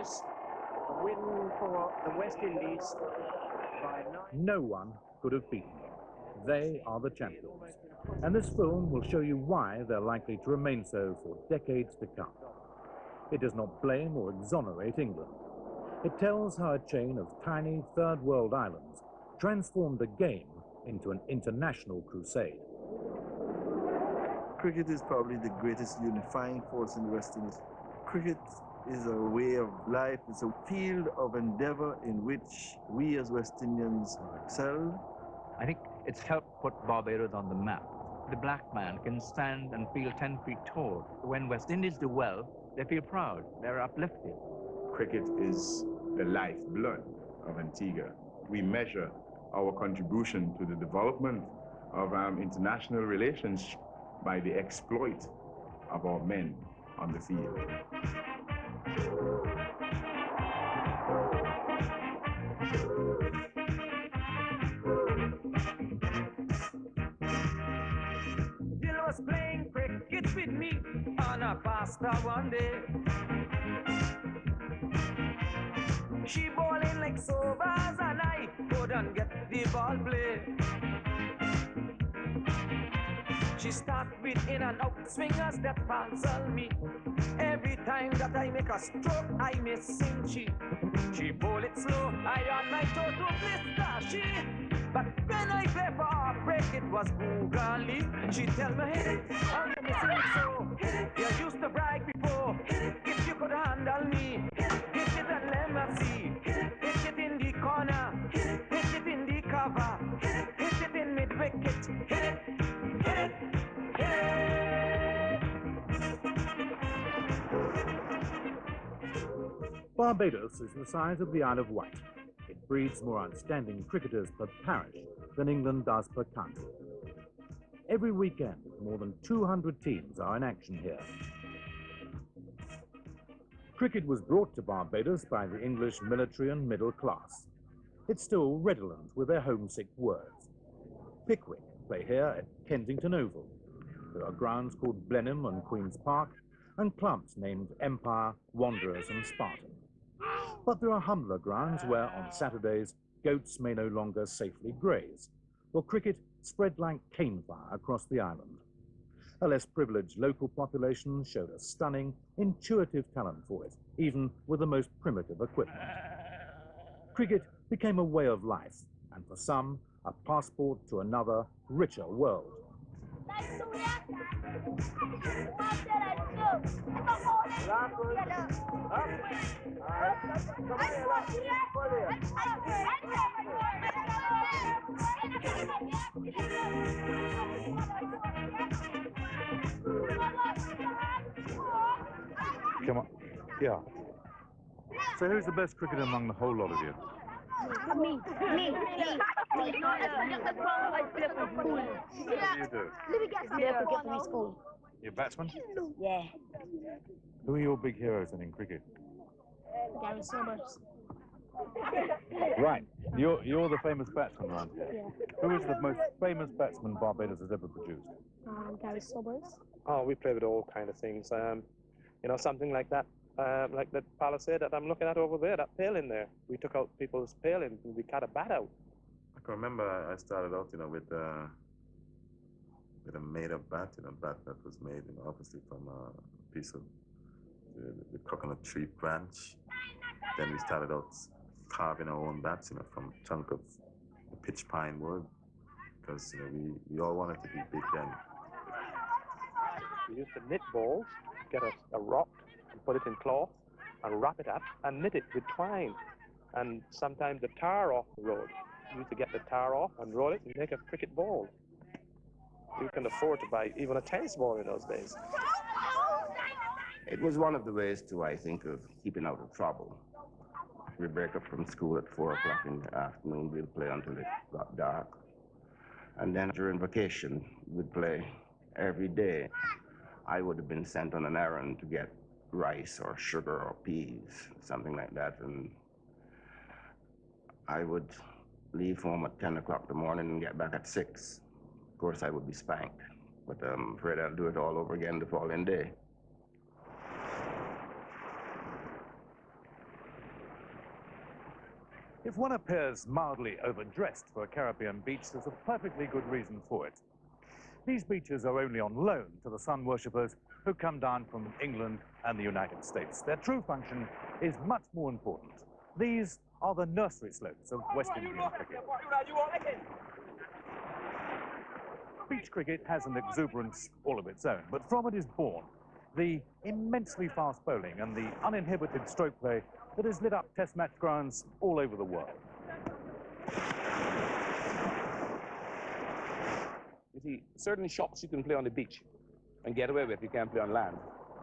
Anonymous. Win for the West Indies by 9. No one could have beaten them. They are the champions. And this film will show you why they're likely to remain so for decades to come. It does not blame or exonerate England. It tells how a chain of tiny third world islands transformed a game into an international crusade. Cricket is probably the greatest unifying force in the West Indies. Cricket is a way of life, it's a field of endeavor in which we as West Indians excel. I think it's helped put Barbados on the map. The black man can stand and feel 10 feet tall. When West Indies do well, they feel proud, they're uplifted. Cricket is the lifeblood of Antigua. We measure our contribution to the development of international relations by the exploit of our men on the field. Jill was playing cricket with me on a pasta one day. She bowling like Sobas and I couldn't get the ball played. She start with in and out swingers that puzzle me. Every time that I make a stroke, I miss sing she bowl it slow, I on my toe to blister she. But when I play for her break, it was Google. She tell me, hit it, how you missing it so? You used to brag before, if you could handle me, hit it and let me see. Hit it in the corner, hit it in the cover, hit it in mid-wicket, hit it, hit it, hit it. Barbados is the size of the Isle of Wight. It breeds more outstanding cricketers per parish than England does per country. Every weekend, more than 200 teams are in action here. Cricket was brought to Barbados by the English military and middle class. It's still redolent with their homesick words. Pickwick play here at Kensington Oval. There are grounds called Blenheim and Queen's Park, and clubs named Empire, Wanderers and Spartan. But there are humbler grounds where, on Saturdays, goats may no longer safely graze, or cricket spread like cane fire across the island. A less privileged local population showed a stunning, intuitive talent for it, even with the most primitive equipment. Cricket became a way of life, and for some, a passport to another, richer world. Come on. Yeah. So who's the best cricketer among the whole lot of you? Me. What do you do? Play school. You're a batsman? Yeah. Who are your big heroes then in cricket? Gary Sobers. Right. You're the famous batsman around here. Yeah. Who is the most famous batsman Barbados has ever produced? Gary Sobers. Oh, we play with all kind of things. You know, something like that. Like that palisade that I'm looking at over there, that paling there. We took out people's paling and we cut a bat out. I can remember I started out, you know, with a made-up bat, you know, bat that was made, you know, obviously from a piece of the coconut tree branch. Then we started out carving our own bats, you know, from a chunk of the pitch pine wood, because, you know, we all wanted to be big then. We used to knit balls, get a rock, and put it in cloth, and wrap it up, and knit it with twine. And sometimes the tar off the road. We used to get the tar off and roll it and make a cricket ball. You can afford to buy even a tennis ball in those days. It was one of the ways, too, I think, of keeping out of trouble. We break up from school at 4 o'clock in the afternoon. We'll play until it got dark. And then during vacation, we'd play every day. I would have been sent on an errand to get rice or sugar or peas, something like that. And I would leave home at 10 o'clock in the morning and get back at 6. Of course, I would be spanked, but I'm afraid I'll do it all over again the following day. If one appears mildly overdressed for a Caribbean beach, there's a perfectly good reason for it. These beaches are only on loan to the sun worshippers who come down from England and the United States. Their true function is much more important. These are the nursery slopes of West Indian cricket. Beach cricket has an exuberance all of its own, but from it is born the immensely fast bowling and the uninhibited stroke play that has lit up test match grounds all over the world. You see, certain shots you can play on the beach and get away with, you can't play on land.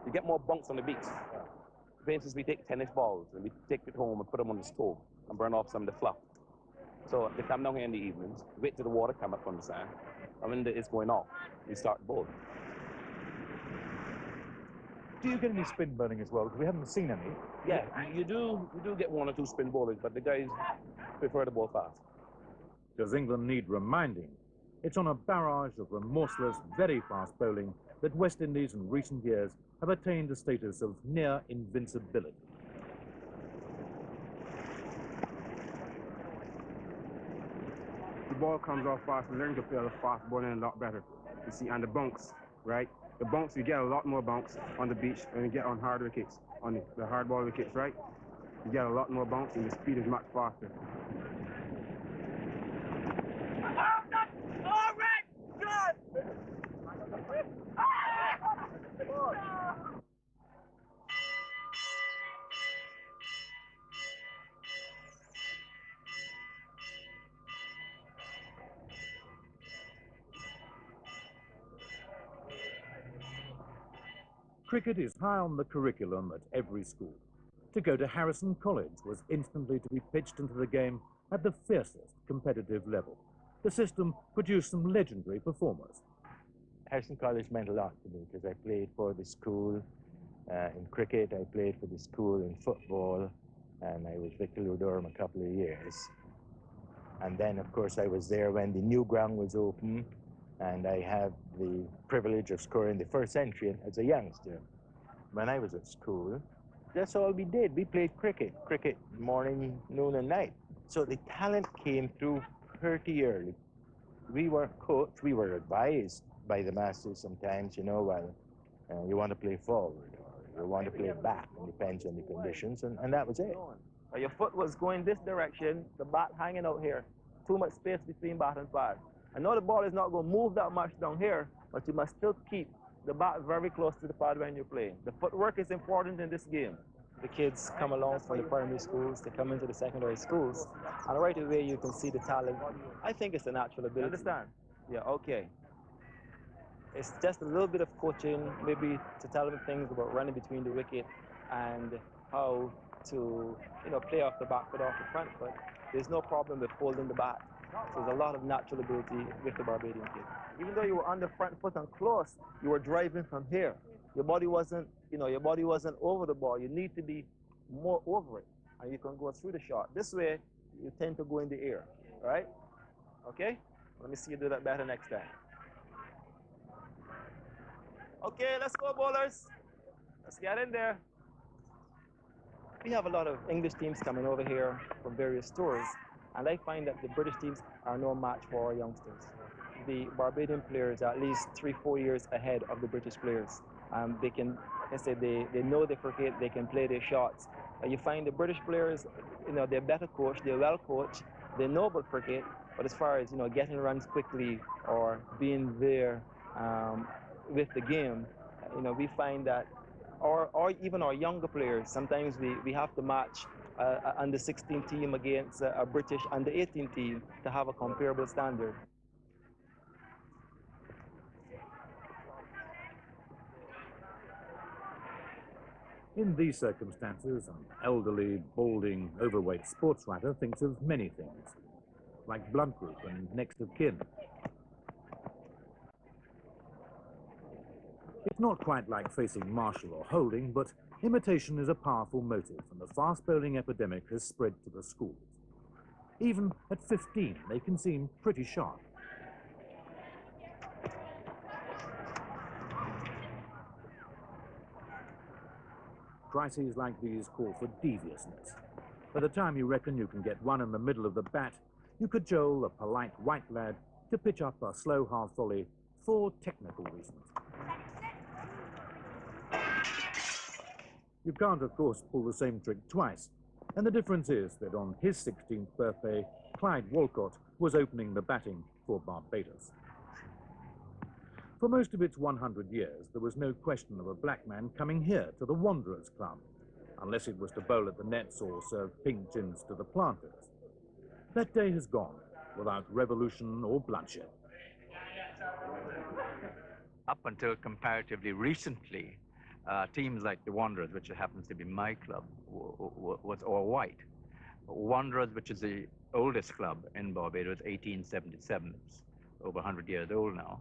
You get more bunks on the beach. For instance, we take tennis balls and we take it home and put them on the stove and burn off some of the fluff. So they come down here in the evenings, wait till the water come up from the sand, and when it's going off, we start bowling. Do you get any spin bowling as well? Because we haven't seen any. Yeah, you do get one or two spin bowlers, but the guys prefer to bowl fast. Does England need reminding? It's on a barrage of remorseless, very fast bowling that West Indies in recent years have attained a status of near invincibility. The ball comes off fast, we learn to play the fast bowling a lot better. You see, and the bunks, right? The bunks, you get a lot more bunks on the beach than you get on hard wickets, on the hard ball wickets, right? You get a lot more bunks and the speed is much faster. Cricket is high on the curriculum at every school. To go to Harrison College was instantly to be pitched into the game at the fiercest competitive level. The system produced some legendary performers. Harrison College meant a lot to me because I played for the school in cricket, I played for the school in football, and I was Victor Durham a couple of years. And then, of course, I was there when the new ground was open, and I had the privilege of scoring the first century as a youngster. When I was at school, that's all we did. We played cricket morning, noon, and night. So the talent came through pretty early. We were coached, we were advised by the masters sometimes, you know, well, you want to play forward or you want to play back. It depends on the conditions, and that was it. Your foot was going this direction, the bat hanging out here. Too much space between bat and pad. I know the ball is not going to move that much down here, but you must still keep the bat very close to the pad when you're playing. The footwork is important in this game. The kids come along from the primary schools, they come into the secondary schools, and right away you can see the talent. I think it's a natural ability. You understand? Yeah, okay. It's just a little bit of coaching, maybe to tell them things about running between the wicket and how to, you know, play off the back foot, off the front foot. There's no problem with holding the bat. So there's a lot of natural ability with the Barbadian kid. Even though you were on the front foot and close, you were driving from here. Your body wasn't, you know, your body wasn't over the ball. You need to be more over it, and you can go through the shot. This way, you tend to go in the air, right? Okay? Let me see you do that better next time. Okay, let's go, bowlers. Let's get in there. We have a lot of English teams coming over here from various tours, and I find that the British teams are no match for our youngsters. The Barbadian players are at least 3-4 years ahead of the British players. They can, like I said, they know the cricket, they can play their shots. You find the British players, you know, they're better coached, they're well coached, they know about cricket, but as far as, you know, getting runs quickly or being there with the game, you know, we find that, or even our younger players, sometimes we have to match under 16 team against a British under 18 team to have a comparable standard. In these circumstances, an elderly, balding, overweight sports writer thinks of many things, like blood group and next of kin. It's not quite like facing Marshall or Holding, but imitation is a powerful motive, and the fast bowling epidemic has spread to the schools. Even at 15, they can seem pretty sharp. Crises like these call for deviousness. By the time you reckon you can get one in the middle of the bat, you cajole a polite white lad to pitch up a slow half volley for technical reasons. You can't, of course, pull the same trick twice, and the difference is that on his 16th birthday, Clyde Walcott was opening the batting for Barbados. For most of its 100 years, there was no question of a black man coming here to the Wanderers Club, unless it was to bowl at the nets or serve pink gins to the planters. That day has gone, without revolution or bloodshed. Up until comparatively recently, teams like the Wanderers, which happens to be my club, was all white. Wanderers, which is the oldest club in Barbados, 1877, it's over 100 years old now,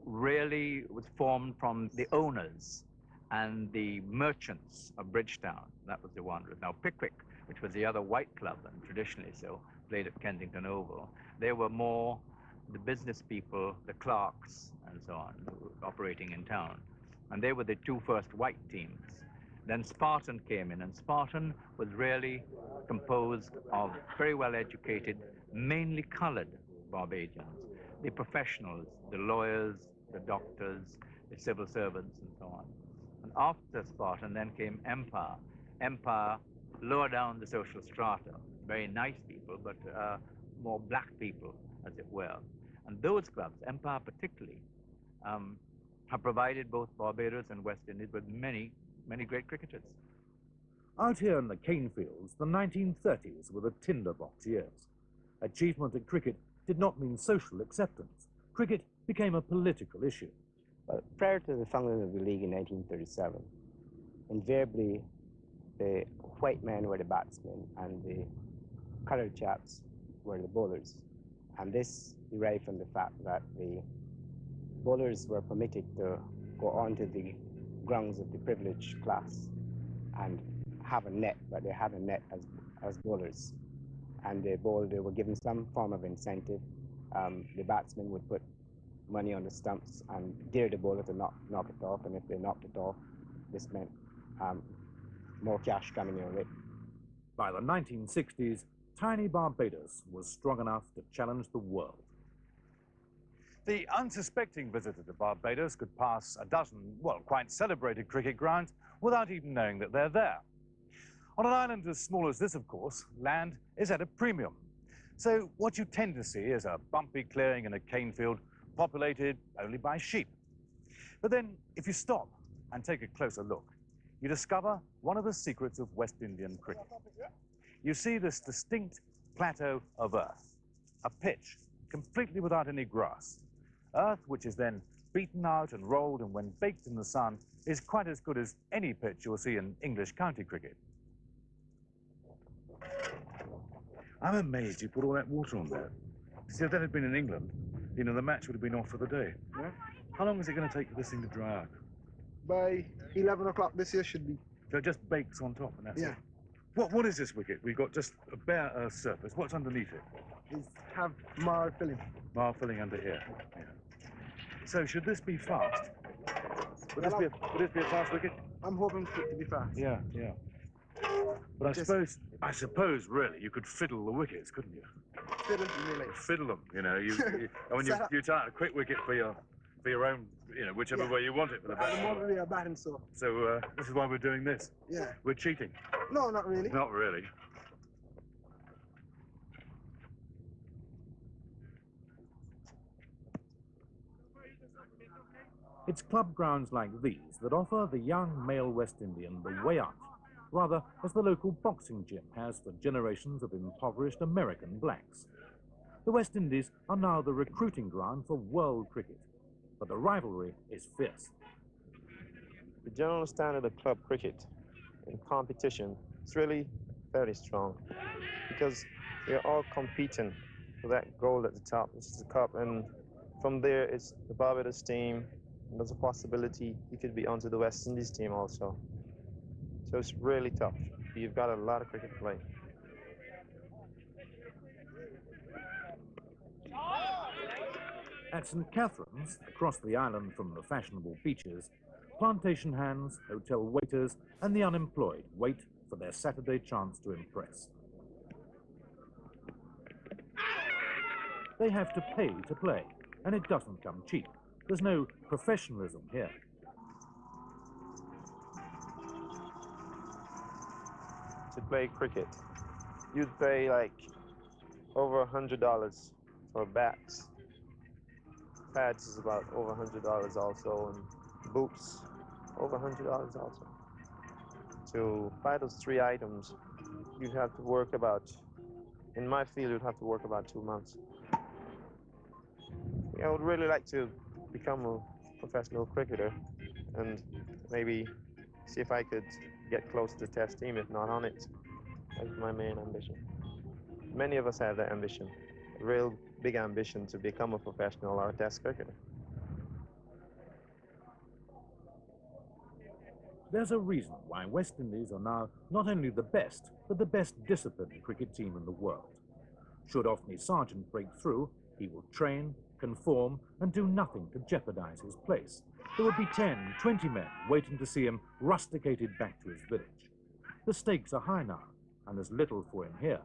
really was formed from the owners and the merchants of Bridgetown. That was the Wanderers. Now Pickwick, which was the other white club, and traditionally so, played at Kensington Oval, they were more the business people, the clerks, and so on, operating in town. And they were the two first white teams. Then Spartan came in, and Spartan was really composed of very well-educated, mainly colored Barbadians, the professionals, the lawyers, the doctors, the civil servants, and so on. And after Spartan, then came Empire. Empire, lower down the social strata, very nice people, but more black people, as it were. And those clubs, Empire particularly, have provided both Barbados and West Indies with many, many great cricketers. Out here in the cane fields, the 1930s were the tinderbox years. Achievement at cricket did not mean social acceptance. Cricket became a political issue. Well, prior to the founding of the league in 1937, invariably the white men were the batsmen and the colored chaps were the bowlers. And this derived from the fact that the bowlers were permitted to go onto the grounds of the privileged class and have a net, but they had a net as bowlers. And they were given some form of incentive. The batsmen would put money on the stumps and dare the bowler to knock it off, and if they knocked it off, this meant more cash coming your way. By the 1960s, tiny Barbados was strong enough to challenge the world. The unsuspecting visitor to Barbados could pass a dozen, well, quite celebrated cricket grounds without even knowing that they're there. On an island as small as this, of course, land is at a premium. So what you tend to see is a bumpy clearing in a cane field populated only by sheep. But then, if you stop and take a closer look, you discover one of the secrets of West Indian cricket. You see this distinct plateau of earth, a pitch completely without any grass. Earth which is then beaten out and rolled, and when baked in the sun, is quite as good as any pitch you'll see in English county cricket. I'm amazed you put all that water on there. See, if that had been in England, you know, the match would have been off for the day. Yeah. How long is it going to take for this thing to dry out? By 11 o'clock this year should be. So it just bakes on top, and that's Yeah. it? What is this wicket? We've got just a bare earth surface. What's underneath it? Is have marl filling. Marl filling under here. Yeah. So should this be fast? Would this be a fast wicket? I'm hoping for it to be fast. Yeah, yeah. But I suppose, really, you could fiddle the wickets, couldn't you? Fiddle, really. Fiddle them, you know. And you start a quick wicket for your own, you know, whichever way you want it for the batting. I'm already a batting, so. So this is why we're doing this. Yeah. We're cheating. No, not really. Not really. It's club grounds like these that offer the young male West Indian the way out, rather as the local boxing gym has for generations of impoverished American blacks. The West Indies are now the recruiting ground for world cricket, but the rivalry is fierce. The general standard of club cricket in competition is really very strong because they're all competing for that goal at the top, which is the cup, and from there it's the Barbados team, and there's a possibility he could be onto the West Indies team also. So it's really tough. You've got a lot of cricket to play. At St. Catherine's, across the island from the fashionable beaches, plantation hands, hotel waiters, and the unemployed wait for their Saturday chance to impress. They have to pay to play, and it doesn't come cheap. There's no professionalism here. To play cricket, you'd pay like over $100 for bats. Pads is about over $100 also, and boots over $100 also. To buy those 3 items, you'd have to work about, in my field, you'd have to work about 2 months. I would really like to become a professional cricketer and maybe see if I could get close to the Test team, if not on it. That's my main ambition. Many of us have that ambition, a real big ambition to become a professional or a Test cricketer. There's a reason why West Indies are now not only the best, but the best disciplined cricket team in the world. Should Othni Sargent break through, he will train, conform, and do nothing to jeopardize his place. There would be 10, 20 men waiting to see him rusticated back to his village. The stakes are high now, and there's little for him here.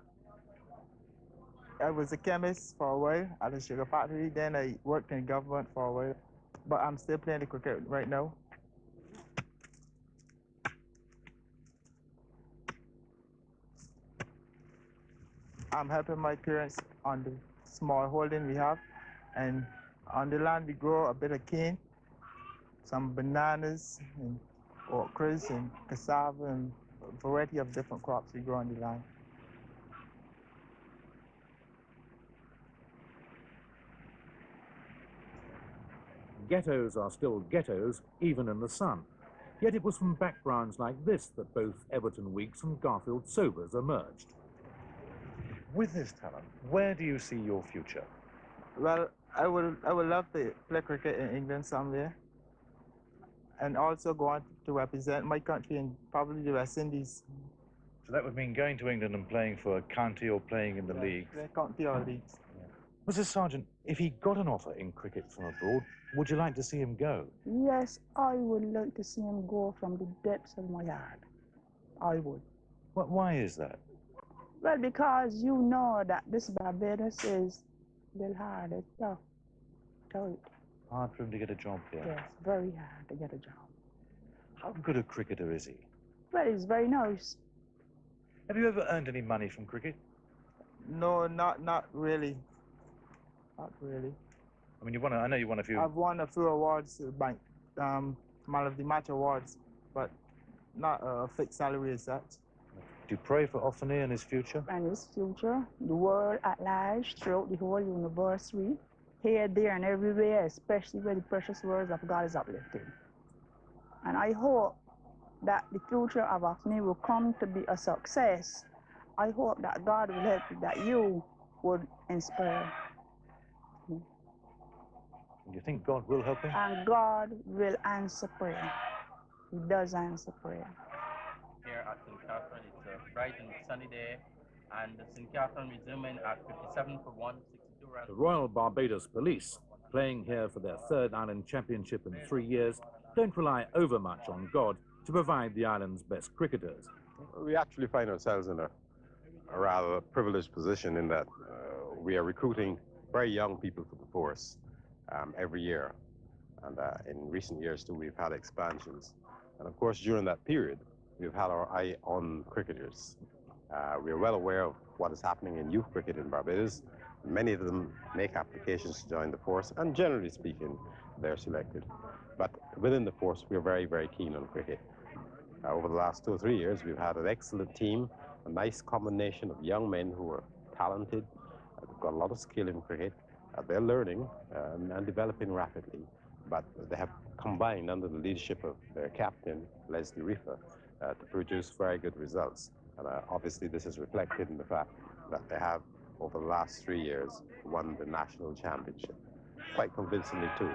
I was a chemist for a while at a sugar factory, then I worked in government for a while, but I'm still playing the cricket right now. I'm helping my parents on the small holding we have, and on the land we grow a bit of cane, some bananas and okras and cassava and a variety of different crops we grow on the land. Ghettos are still ghettos, even in the sun. Yet it was from backgrounds like this that both Everton Weeks and Garfield Sobers emerged. With this talent, where do you see your future? Well, I would love to play cricket in England someday, and also go on to represent my country in probably the West Indies. So that would mean going to England and playing for a county or playing in the league. Play county or leagues. Mrs. Sargent, if he got an offer in cricket from abroad, would you like to see him go? Yes, I would like to see him go from the depths of my heart. I would. Why is that? Well, because you know that this Barbados is a little hard, it's tough. Hard for him to get a job here? Yes, very hard to get a job. How good a cricketer is he? Well, he's very nice. Have you ever earned any money from cricket? No, not really. Not really. I mean, I know you won a few. I've won a few awards, like Man of the Match awards, but not a fixed salary as such. Do you pray for Othni and his future? And his future, the world at large, throughout the whole universe, here, there, and everywhere, especially where the precious words of God is uplifted. And I hope that the future of Othni will come to be a success. I hope that God will help you, that you would inspire. Do you think God will help him? And God will answer prayer. He does answer prayer. Here at St. Catherine, it's a bright and sunny day, and St. Catherine resuming at 57 for 1, 62 runs. The Royal Barbados Police, playing here for their 3rd island championship in 3 years, don't rely overmuch on God to provide the island's best cricketers. We actually find ourselves in a rather privileged position in that we are recruiting very young people for the force every year. And in recent years, too, we've had expansions. And of course, during that period, we've had our eye on cricketers. We're well aware of what is happening in youth cricket in Barbados. Many of them make applications to join the force, and generally speaking, they're selected. But within the force, we're very, very keen on cricket. Over the last 2 or 3 years, we've had an excellent team, a nice combination of young men who are talented, they've got a lot of skill in cricket, they're learning and developing rapidly, but they have combined under the leadership of their captain, Leslie Reefer, to produce very good results. And obviously this is reflected in the fact that they have, over the last 3 years, won the national championship, quite convincingly too.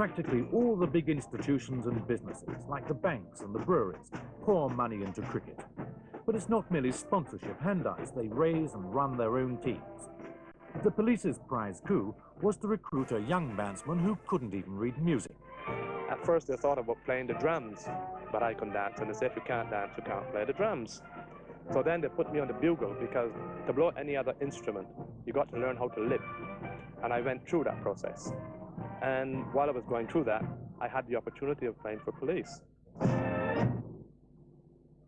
Practically all the big institutions and businesses, like the banks and the breweries, pour money into cricket. But it's not merely sponsorship handouts. They raise and run their own teams. The police's prize coup was to recruit a young bandsman who couldn't even read music. At first they thought about playing the drums, but I couldn't dance, and they said if you can't dance, you can't play the drums. So then they put me on the bugle, because to blow any other instrument, you got to learn how to lip. And I went through that process. And while I was going through that, I had the opportunity of playing for police.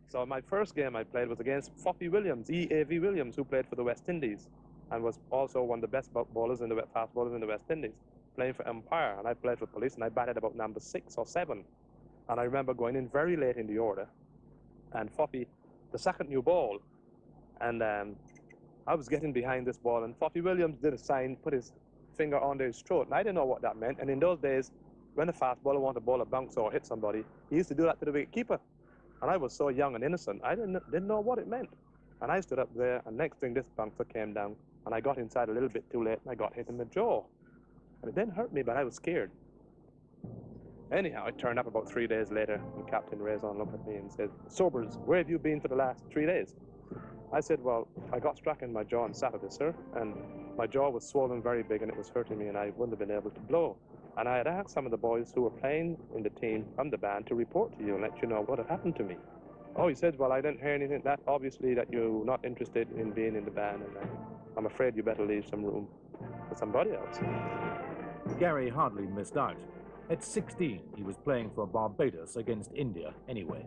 So my first game I played was against Foppy Williams, E.A.V. Williams, who played for the West Indies and was also one of the best bowlers in the fast bowlers in the West Indies, playing for Empire. And I played for police, and I batted about number 6 or 7. And I remember going in very late in the order, and Foppy, the second new ball, and I was getting behind this ball, and Foppy Williams did a sign, put his finger under his throat, and I didn't know what that meant. And in those days, when a fast bowler wanted to bowl a bounce or hit somebody, he used to do that to the wicket-keeper. And I was so young and innocent, I didn't know what it meant. And I stood up there, and next thing, this bouncer came down, and I got inside a little bit too late, and I got hit in the jaw. And it didn't hurt me, but I was scared. Anyhow, I turned up about 3 days later, and Captain Raison looked at me and said, "Sobers, where have you been for the last 3 days?" I said, "Well, I got struck in my jaw on Saturday, sir, and my jaw was swollen very big, and it was hurting me, and I wouldn't have been able to blow. And I had asked some of the boys who were playing in the team from the band to report to you and let you know what had happened to me." Oh, he said, "Well, I didn't hear anything. That obviously that you're not interested in being in the band, and I'm afraid you better leave some room for somebody else." Gary hardly missed out. At 16, he was playing for Barbados against India anyway.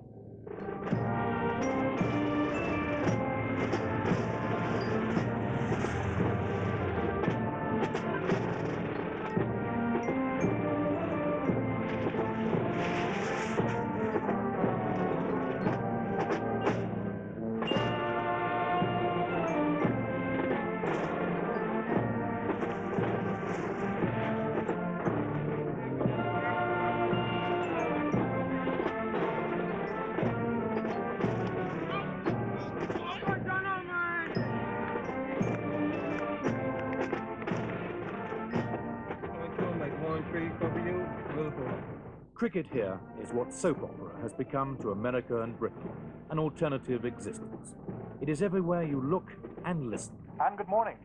Cricket here is what soap opera has become to America and Britain, an alternative existence. It is everywhere you look and listen. And good morning.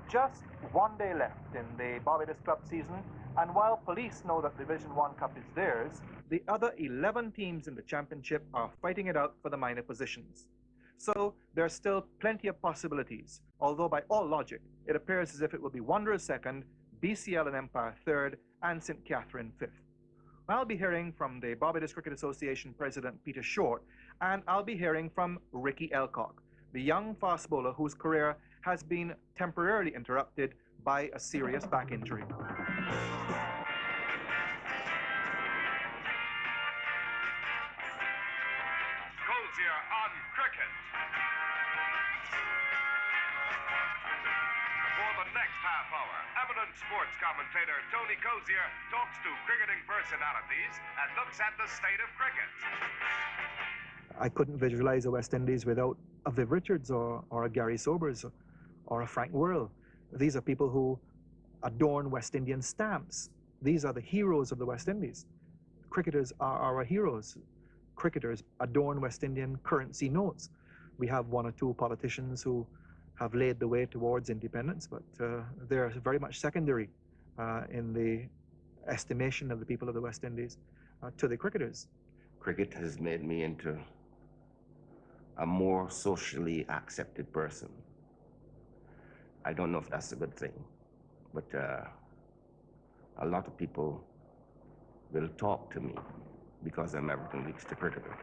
Just 1 day left in the Barbados Club season, and while police know that Division 1 Cup is theirs, the other 11 teams in the championship are fighting it out for the minor positions. So there are still plenty of possibilities, although by all logic, it appears as if it will be Wanderers second, BCL and Empire third, and St. Catherine fifth. I'll be hearing from the Barbados Cricket Association President Peter Short, and I'll be hearing from Ricky Elcock, the young fast bowler whose career has been temporarily interrupted by a serious back injury. Cozier on cricket. For the next half hour, eminent sports commentator Tony Cozier talks to cricketing personalities and looks at the state of cricket. I couldn't visualize the West Indies without a Viv Richards or a Gary Sobers or a Frank Worrell. These are people who adorn West Indian stamps. These are the heroes of the West Indies. Cricketers are our heroes. Cricketers adorn West Indian currency notes. We have one or two politicians who have laid the way towards independence, but they're very much secondary in the estimation of the people of the West Indies to the cricketers. Cricket has made me into a more socially accepted person. I don't know if that's a good thing, but a lot of people will talk to me because I'm Everton Weeks the cricketer.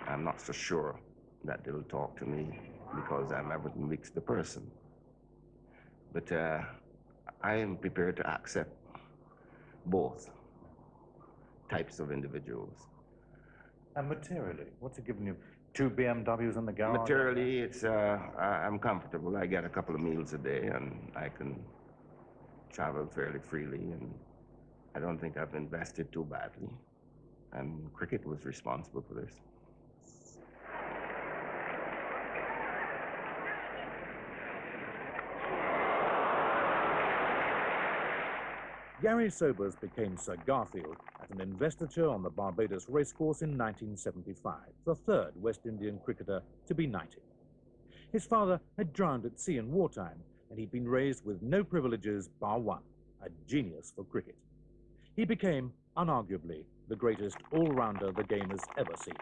I'm not so sure that they'll talk to me because I'm Everton Weeks the person. But I am prepared to accept both types of individuals. And materially, what's it given you? 2 BMWs in the garage? Materially, it's I'm comfortable. I get a couple of meals a day, and I can travel fairly freely, and I don't think I've invested too badly. And cricket was responsible for this. Gary Sobers became Sir Garfield at an investiture on the Barbados racecourse in 1975, the third West Indian cricketer to be knighted. His father had drowned at sea in wartime, and he'd been raised with no privileges bar one, a genius for cricket. He became, unarguably, the greatest all-rounder the game has ever seen.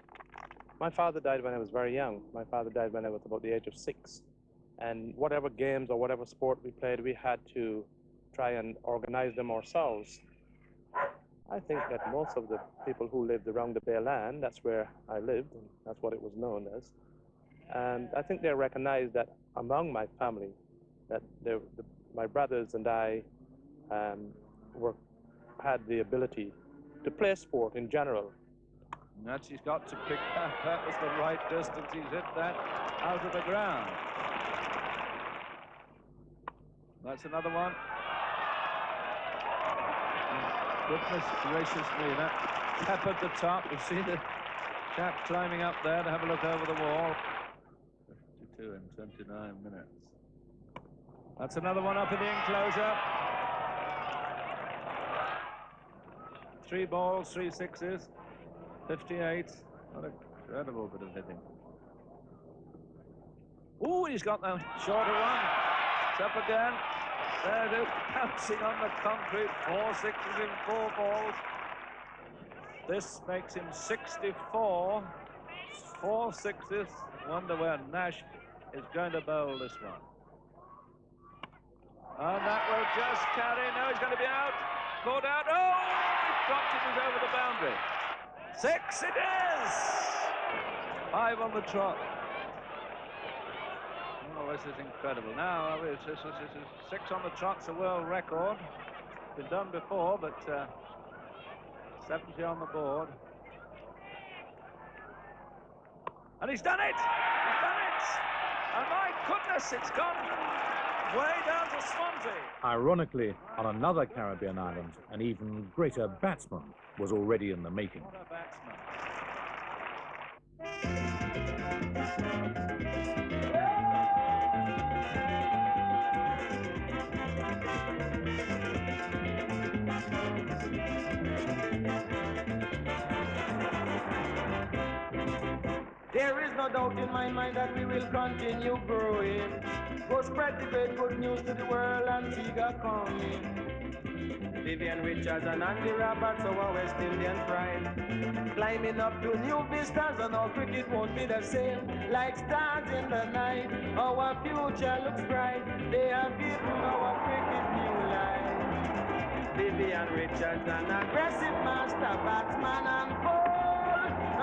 My father died when I was very young. My father died when I was about the age of 6. And whatever games or whatever sport we played, we had to try and organize them ourselves. I think that most of the people who lived around the Bay Land, that's where I lived, and that's what it was known as. And I think they recognized that among my family, that my brothers and I had the ability to play sport in general. And that he's got to pick that. That was the right distance. He's hit that out of the ground. That's another one. Goodness gracious me, that peppered the top. You see the chap climbing up there to have a look over the wall. 52 in 29 minutes. That's another one up in the enclosure. 3 balls, 3 sixes, 58. What an incredible bit of hitting. Ooh, he's got that shorter one. It's up again. There it is, bouncing on the concrete. 4 sixes in 4 balls. This makes him 64. 4 sixes. Wonder where Nash is going to bowl this one. And that will just carry. No, he's going to be out. Caught out. Oh, he dropped it. He's over the boundary. 6 it is. 5 on the trot. Oh, this is incredible. Now, this is 6 on the trot's a world record. Been done before, but 70 on the board. And he's done it! He's done it! And my goodness, it's gone way down to Swansea. Ironically, on another Caribbean island, an even greater batsman was already in the making. What a batsman. There is no doubt in my mind that we will continue growing. Go spread the great good news to the world, Antigua coming. Vivian Richards and Andy Roberts, our West Indian pride. Climbing up to new vistas, and our cricket won't be the same. Like stars in the night, our future looks bright. They have given our cricket new life. Vivian Richards, an aggressive master batsman and bold.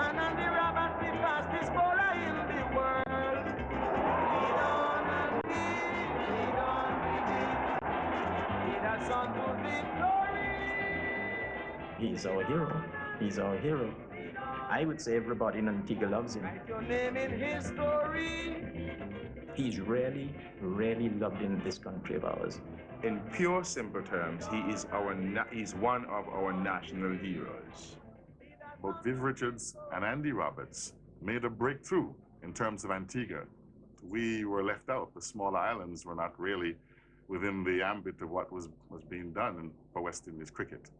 And Andy Roberts, the fastest bowler in the world. Lead on, Andy, lead on, Vivi. Lead us on to victory. He's our hero. He's our hero. I would say everybody in Antigua loves him. Write your name in history. He's really, really loved in this country of ours. In pure, simple terms, he's one of our national heroes. Both Viv Richards and Andy Roberts made a breakthrough in terms of Antigua. We were left out. The smaller islands were not really within the ambit of what was being done for West Indies cricket.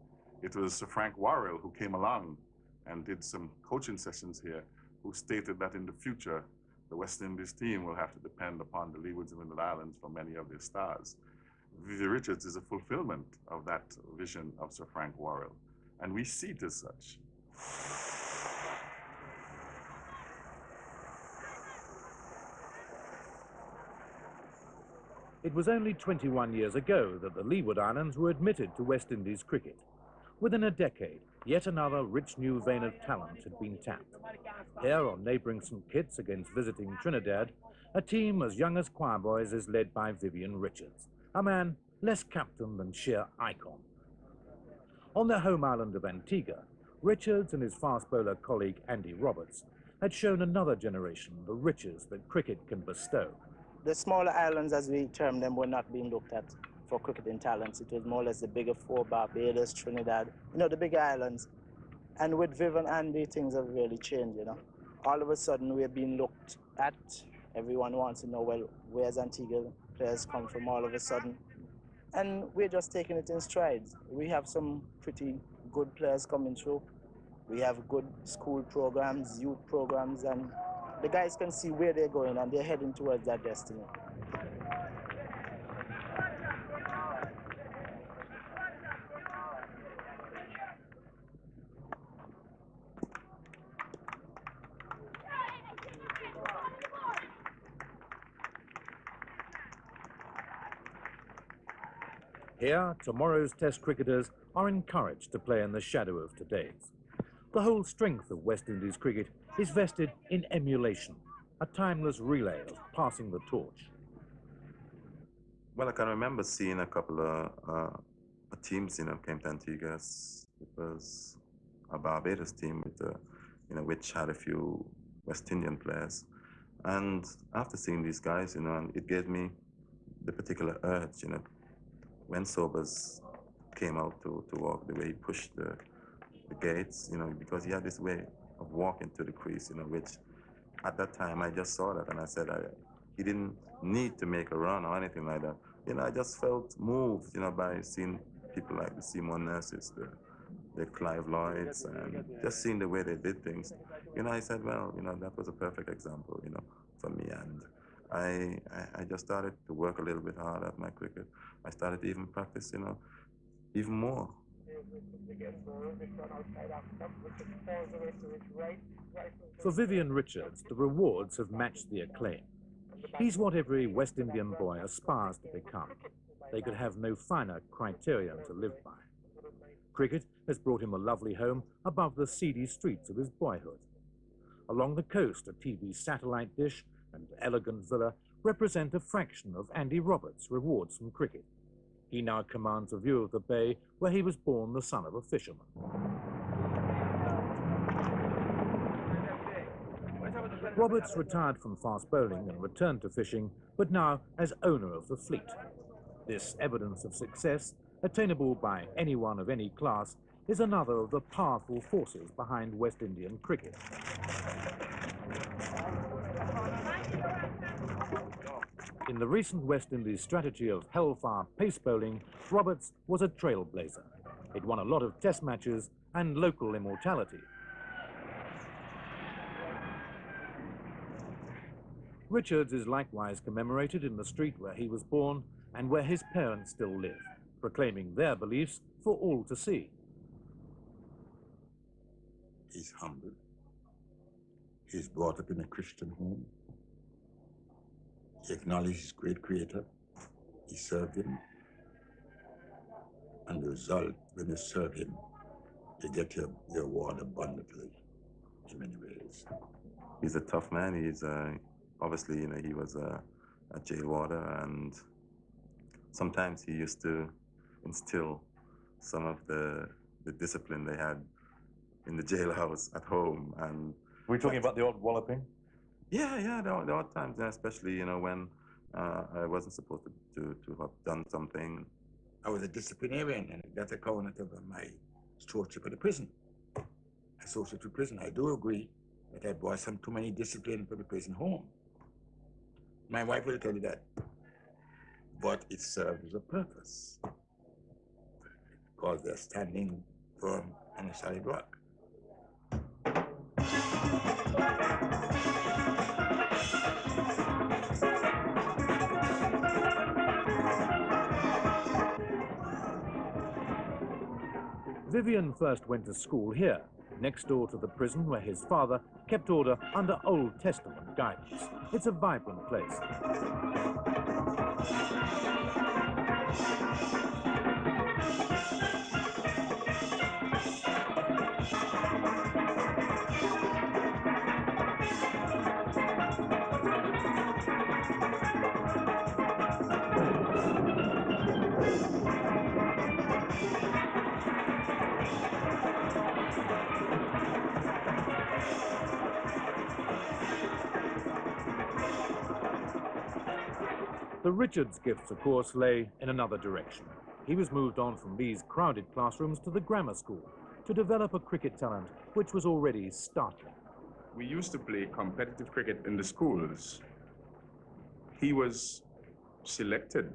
It was Sir Frank Worrell who came along and did some coaching sessions here, who stated that in the future, the West Indies team will have to depend upon the Leewards and Windward Islands for many of their stars. Vivi Richards is a fulfillment of that vision of Sir Frank Worrell, and we see it as such. It was only 21 years ago that the Leeward Islands were admitted to West Indies cricket. Within a decade, yet another rich new vein of talent had been tapped. Here on neighbouring St Kitts against visiting Trinidad, a team as young as choir boys is led by Vivian Richards, a man less captain than sheer icon. On their home island of Antigua, Richards and his fast bowler colleague Andy Roberts had shown another generation the riches that cricket can bestow. The smaller islands, as we term them, were not being looked at for cricketing talents. It was more or less the bigger 4, Barbados, Trinidad, the big islands. And with Viv and Andy, things have really changed, All of a sudden, we're being looked at. Everyone wants to know, well, where's Antigua players come from all of a sudden? And we're just taking it in strides. We have some pretty good players coming through. We have good school programs, youth programs, and the guys can see where they're going and they're heading towards that destiny. Here, tomorrow's Test cricketers are encouraged to play in the shadow of today's. The whole strength of West Indies cricket is vested in emulation, a timeless relay of passing the torch. Well, I can remember seeing a couple of teams, came to Antigua. It was a Barbados team with, which had a few West Indian players. And after seeing these guys, and it gave me the particular urge, when Sobers came out to walk, the way he pushed the gates, because he had this way of walking to the crease, which at that time I just saw that and I said he didn't need to make a run or anything like that. I just felt moved, by seeing people like the Seymour Nurses, the Clive Lloyds, and just seeing the way they did things. I said, well, that was a perfect example, for me. And I just started to work a little bit hard at my cricket. I started to even practice, even more. For Vivian Richards, the rewards have matched the acclaim. He's what every West Indian boy aspires to become. They could have no finer criterion to live by. Cricket has brought him a lovely home above the seedy streets of his boyhood. Along the coast, a TV satellite dish and elegant villa represent a fraction of Andy Roberts' rewards from cricket. He now commands a view of the bay where he was born the son of a fisherman. Roberts retired from fast bowling and returned to fishing, but now as owner of the fleet. This evidence of success, attainable by anyone of any class, is another of the powerful forces behind West Indian cricket. In the recent West Indies strategy of hellfire pace bowling, Roberts was a trailblazer. It won a lot of test matches and local immortality. Richards is likewise commemorated in the street where he was born and where his parents still live, proclaiming their beliefs for all to see. He's humble. He's brought up in a Christian home. He acknowledges his great creator. He served him. And the result, when you serve him, you get your reward abundantly in many ways. He's a tough man. He's obviously, he was a jail warder, and sometimes he used to instill some of the discipline they had in the jailhouse at home. And we're talking about the odd walloping? Yeah, there are times, especially, when I wasn't supposed to have done something. I was a disciplinarian, and that's account of my stewardship of the prison. Associated with prison, I do agree that I brought some too many discipline for the prison home. My wife will tell you that. But it serves a purpose, because they're standing firm on a solid rock. Vivian first went to school here, next door to the prison where his father kept order under Old Testament guidance. It's a vibrant place. The Richards gifts, of course, lay in another direction. He was moved on from these crowded classrooms to the grammar school to develop a cricket talent which was already startling. We used to play competitive cricket in the schools. He was selected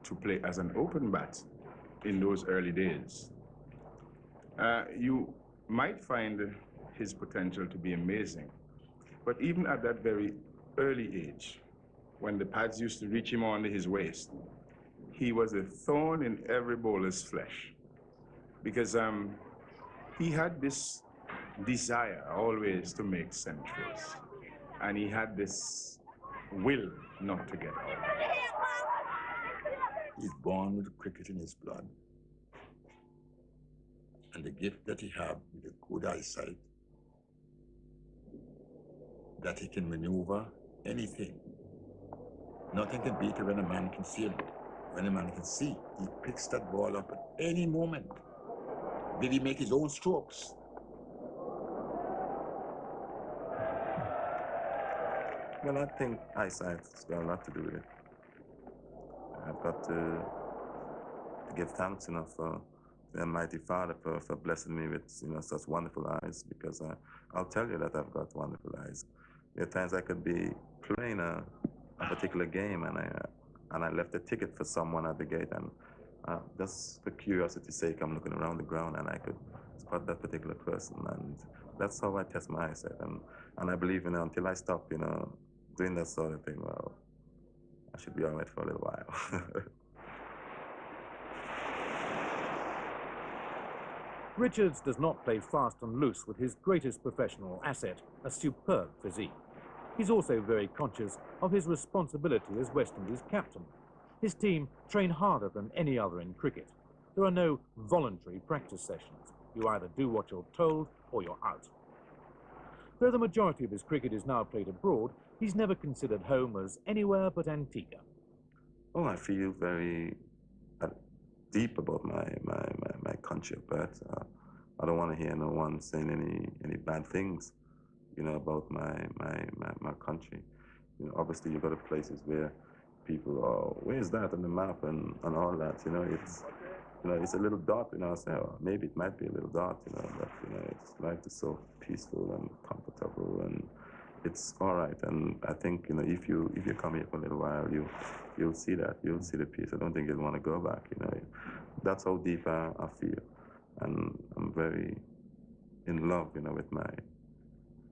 to play as an open bat in those early days. You might find his potential to be amazing, but even at that very early age, when the pads used to reach him under his waist, he was a thorn in every bowler's flesh, because he had this desire always to make centuries, and he had this will not to get out. He's born with cricket in his blood, and the gift that he had with a good eyesight, that he can maneuver anything. Nothing can beat it when a man can see it. When a man can see, he picks that ball up at any moment. Did he make his own strokes? Well, I think eyesight's got a lot to do with it. I've got to give thanks, for the Almighty Father for blessing me with, such wonderful eyes, because I'll tell you that I've got wonderful eyes. There are times I could be playing a particular game and I left a ticket for someone at the gate, and just for curiosity's sake, I'm looking around the ground and I could spot that particular person, and that's how I test my eyesight. And I believe, until I stop, doing that sort of thing, well, I should be all right for a little while. Richards does not play fast and loose with his greatest professional asset, a superb physique. He's also very conscious of his responsibility as West Indies captain. His team train harder than any other in cricket. There are no voluntary practice sessions. You either do what you're told or you're out. Though the majority of his cricket is now played abroad, he's never considered home as anywhere but Antigua. Oh, I feel very deep about my country of birth. I don't want to hear no one saying any bad things, about my country. Obviously you go to places where people are, where's that on the map and all that, it's a little dot, I say, oh, maybe it might be a little dot, but it's life is so peaceful and comfortable, and it's all right. And I think, if you come here for a little while, you'll see that, you'll see the peace. I don't think you'll want to go back, That's how deep I feel, and I'm very in love,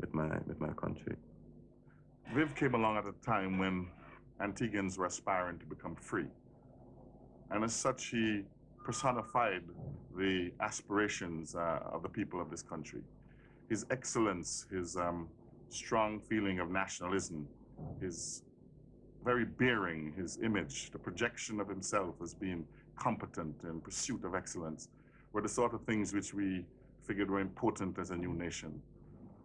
with my country. Viv came along at a time when Antiguans were aspiring to become free. And as such, he personified the aspirations of the people of this country. His excellence, his strong feeling of nationalism, his very bearing, his image, the projection of himself as being competent in pursuit of excellence, were the sort of things which we figured were important as a new nation.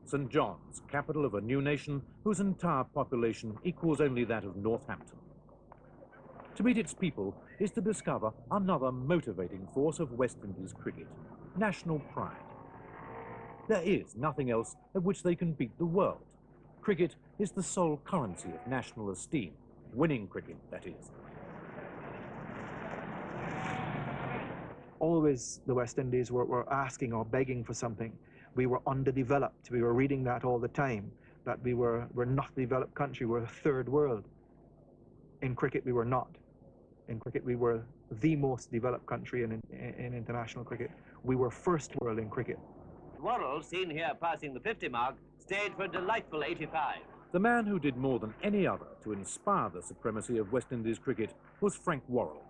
St. John's, capital of a new nation whose entire population equals only that of Northampton. To meet its people is to discover another motivating force of West Indies cricket, national pride. There is nothing else at which they can beat the world. Cricket is the sole currency of national esteem, winning cricket, that is. Always the West Indies were asking or begging for something. We were underdeveloped. We were reading that all the time, that we're not a developed country, we're a third world. In cricket, we were not. In cricket, we were the most developed country in international cricket. We were first world in cricket. Worrell, seen here passing the 50 mark, stayed for a delightful 85. The man who did more than any other to inspire the supremacy of West Indies cricket was Frank Worrell.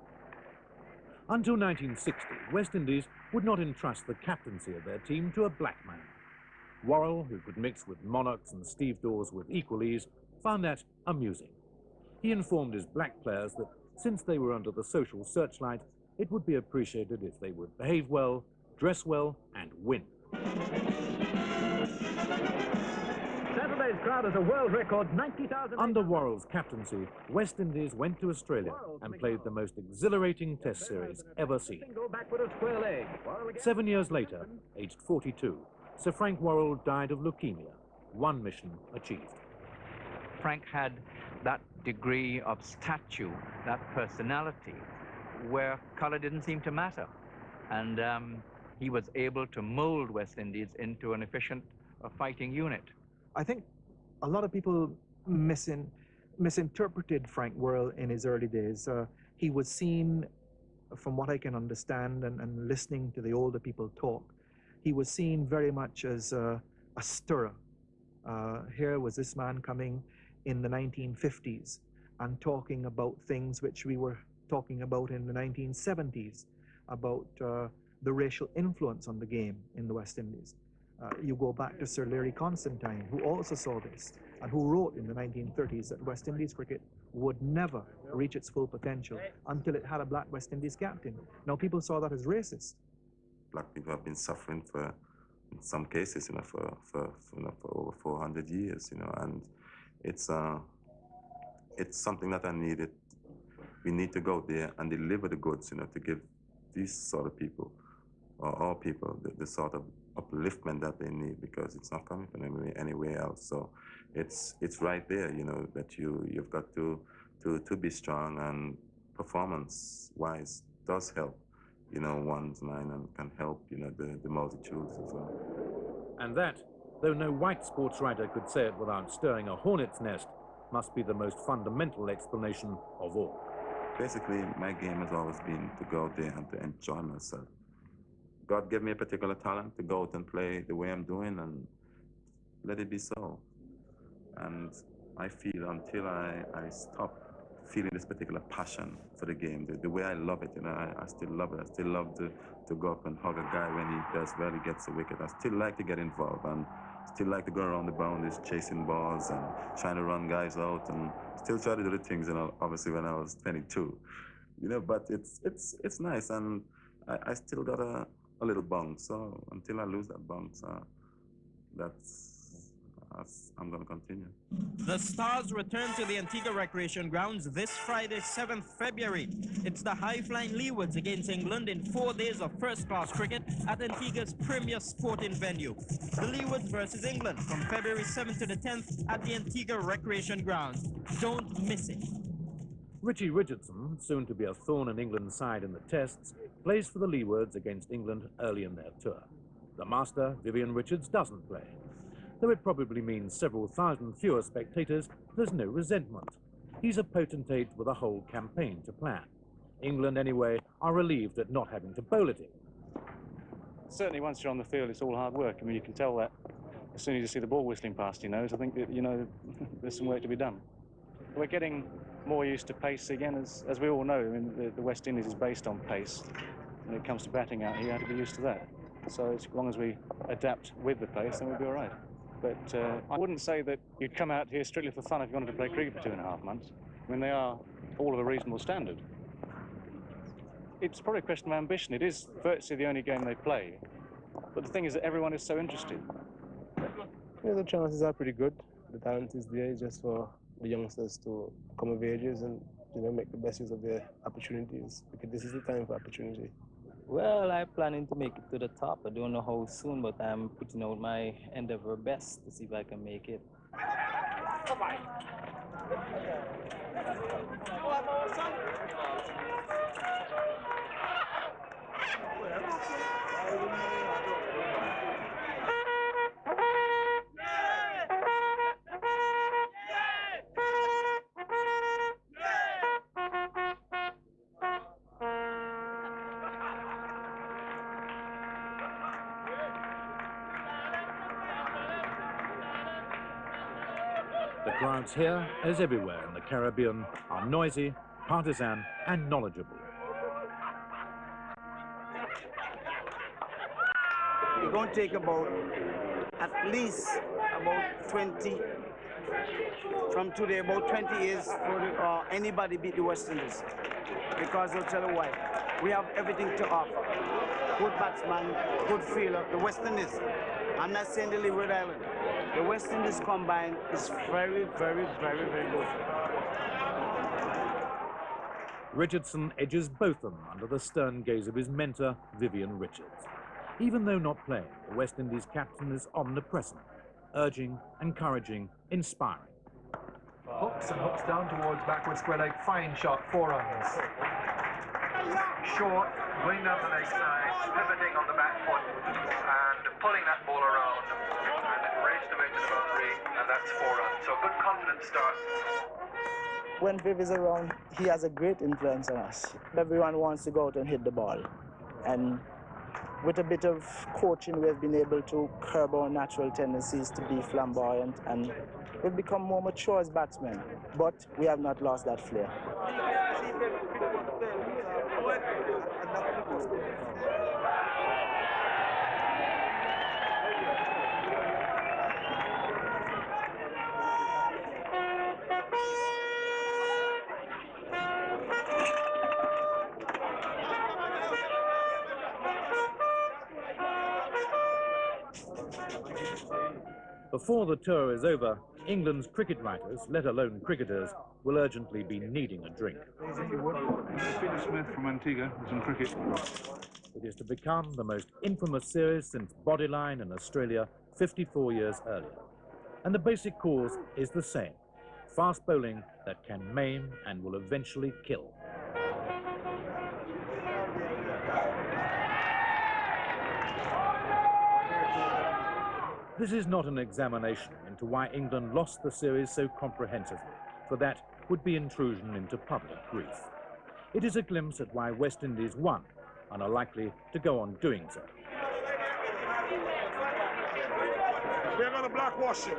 Until 1960, West Indies would not entrust the captaincy of their team to a black man. Worrell, who could mix with monarchs and stevedores with equal ease, found that amusing. He informed his black players that since they were under the social searchlight, it would be appreciated if they would behave well, dress well, and win. Saturday's crowd is a world record 90,000. Under Worrell's captaincy, West Indies went to Australia and played the most exhilarating test series ever seen. 7 years later, aged 42, Sir Frank Worrell died of leukemia. One mission achieved. Frank had that degree of stature, that personality, where color didn't seem to matter. And he was able to mold West Indies into an efficient fighting unit. I think a lot of people misinterpreted Frank Worrell in his early days. he was seen, from what I can understand and listening to the older people talk, he was seen very much as a stirrer. Here was this man coming in the 1950s and talking about things which we were talking about in the 1970s, about the racial influence on the game in the West Indies. You go back to Sir Larry Constantine, who also saw this, and who wrote in the 1930s that West Indies cricket would never reach its full potential until it had a black West Indies captain. Now, people saw that as racist. Black people have been suffering for, in some cases, for over 400 years, and it's something that I needed. We need to go there and deliver the goods, to give these sort of people, or all people, the sort of upliftment that they need, because it's not coming from anywhere else. So it's right there, that you've got to be strong, and performance-wise does help, one's mind, and can help, the multitudes as well. And that, though no white sports writer could say it without stirring a hornet's nest, must be the most fundamental explanation of all. Basically, my game has always been to go there and to enjoy myself. God gave me a particular talent to go out and play the way I'm doing, and let it be so. And I feel until I stop feeling this particular passion for the game, the way I love it, I still love it. I still love to go up and hug a guy when he does well, he gets a wicket. I still like to get involved, and still like to go around the boundaries chasing balls and trying to run guys out, and still try to do the things, obviously when I was 22. But it's nice, and I still got a little bounce. So until I lose that bounce, I'm going to continue. The Stars return to the Antigua Recreation Grounds this Friday, 7th February. It's the high-flying Leewards against England in 4 days of first-class cricket at Antigua's premier sporting venue. The Leewards versus England from February 7th to the 10th at the Antigua Recreation Grounds. Don't miss it. Richie Richardson, soon to be a thorn in England's side in the tests, plays for the Leewards against England early in their tour. The master, Vivian Richards, doesn't play. Though it probably means several thousand fewer spectators, there's no resentment. He's a potentate with a whole campaign to plan. England, anyway, are relieved at not having to bowl at him. Certainly once you're on the field, it's all hard work. I mean, you can tell that as soon as you see the ball whistling past your nose. I think that, there's some work to be done. We're getting more used to pace again, as we all know. I mean, the West Indies is based on pace. When it comes to batting out here, you have to be used to that. So as long as we adapt with the pace, then we'll be all right. But I wouldn't say that you'd come out here strictly for fun if you wanted to play cricket for 2.5 months. I mean, they are all of a reasonable standard. It's probably a question of ambition. It is virtually the only game they play. But the thing is that everyone is so interested. Yeah, the chances are pretty good. The talent is there just for the youngsters to come of ages and make the best use of their opportunities, because this is the time for opportunity. Well, I'm planning to make it to the top. I don't know how soon, but I'm putting out my endeavor best to see if I can make it. The crowds here, as everywhere in the Caribbean, are noisy, partisan, and knowledgeable. It's going to take at least 20, from today, about 20 years for anybody beat the West Indies. Because I'll tell you why. We have everything to offer. Good batsman, good fielder. The West Indies, I'm not saying the Leeward Island. The West Indies combined is very, very, very, very good. Richardson edges both them under the stern gaze of his mentor, Vivian Richards. Even though not playing, the West Indies captain is omnipresent, urging, encouraging, inspiring. Hooks and hooks down towards backward square leg. Fine shot, 4 runs. Short, going down the leg side, pivoting on the back foot, and pulling that ball around, and it raced away to the boundary, and that's 4 runs. So good confident start. when Viv is around, he has a great influence on us. Everyone wants to go out and hit the ball. And with a bit of coaching, we've been able to curb our natural tendencies to be flamboyant, and we've become more mature as batsmen. But we have not lost that flair. Before the tour is over, England's cricket writers, let alone cricketers, will urgently be needing a drink. Peter Smith from Antigua is in cricket. It is to become the most infamous series since Bodyline in Australia 54 years earlier. And the basic cause is the same: fast bowling that can maim and will eventually kill. This is not an examination into why England lost the series so comprehensively, for that would be intrusion into public grief. It is a glimpse at why West Indies won and are likely to go on doing so. We're going to blackwash you.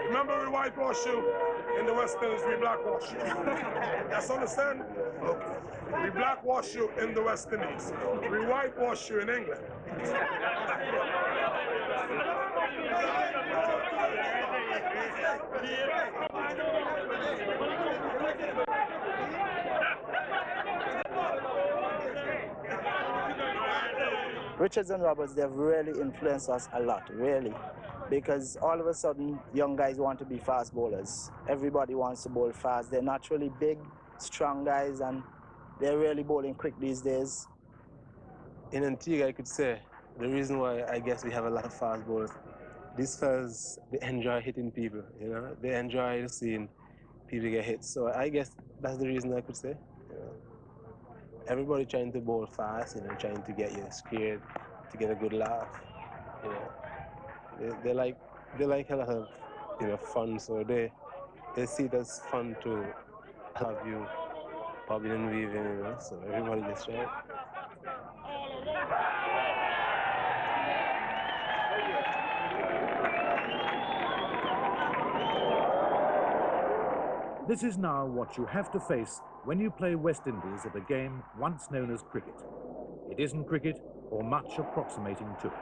Remember, we whitewash you in the West Indies, we blackwash you. Yes, understand? Okay. We blackwash you in the West Indies. We whitewash you in England. Richards and Roberts, they've really influenced us a lot, really. Because all of a sudden, young guys want to be fast bowlers. Everybody wants to bowl fast. They're naturally big, strong guys, and they're really bowling quick these days. In Antigua, I could say, the reason why I guess we have a lot of fast bowlers, these fellas, they enjoy hitting people, you know? They enjoy seeing people get hit. So I guess that's the reason I could say. You know? Everybody trying to bowl fast, you know, trying to get you scared, to get a good laugh, you know. They like a lot of, you know, fun, so they see it as fun to have you bobbing and weaving, you know, so everybody gets right. This is now what you have to face when you play West Indies at a game once known as cricket. It isn't cricket, or much approximating to it.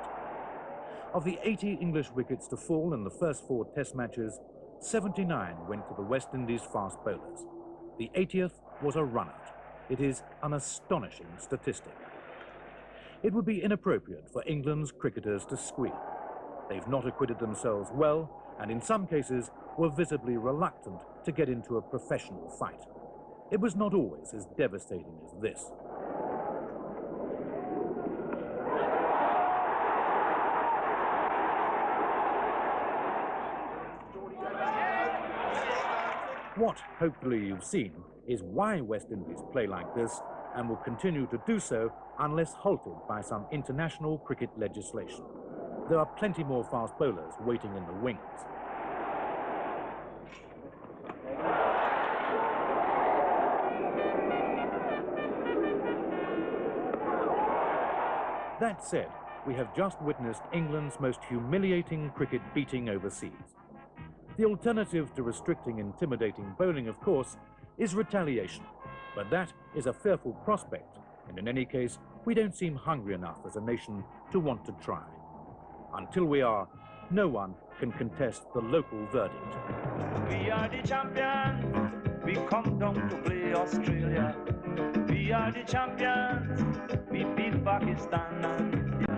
Of the 80 English wickets to fall in the first 4 Test matches, 79 went to the West Indies fast bowlers. The 80th was a run-out. It is an astonishing statistic. It would be inappropriate for England's cricketers to squeal. They've not acquitted themselves well, and in some cases were visibly reluctant to get into a professional fight. It was not always as devastating as this. What, hopefully, you've seen is why West Indies play like this and will continue to do so unless halted by some international cricket legislation. There are plenty more fast bowlers waiting in the wings. That said, we have just witnessed England's most humiliating cricket beating overseas. The alternative to restricting intimidating bowling, of course, is retaliation. But that is a fearful prospect, and in any case, we don't seem hungry enough as a nation to want to try. Until we are, no one can contest the local verdict. We are the champions. We come down to play Australia. We are the champions. We beat Pakistan and India.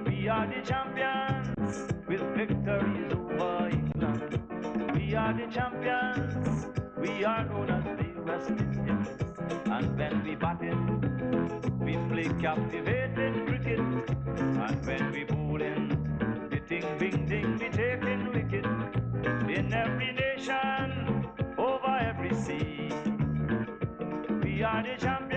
We are the champions with victories over England. We are the champions. We are known as the West Indians. And when we bat in, we play captivating cricket. And when we bowl in, hitting bing ding, we taking wicket. In every nation, over every sea, we are the champions.